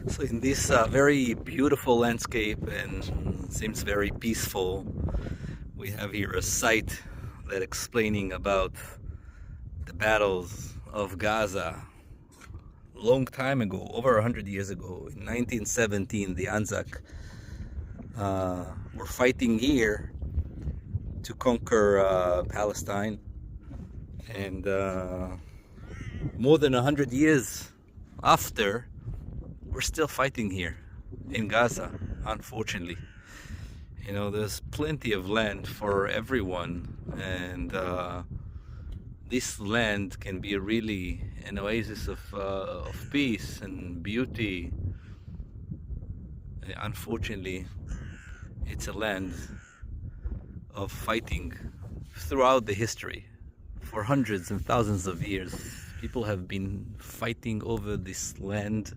So in this very beautiful landscape and seems very peaceful, we have here a site that explaining about the battles of Gaza. Long time ago, over 100 years ago, in 1917, the Anzac were fighting here to conquer Palestine, and more than 100 years after, we're still fighting here in Gaza, unfortunately. You know, there's plenty of land for everyone, and this land can be really an oasis of peace and beauty. Unfortunately, it's a land of fighting throughout the history. For hundreds and thousands of years, people have been fighting over this land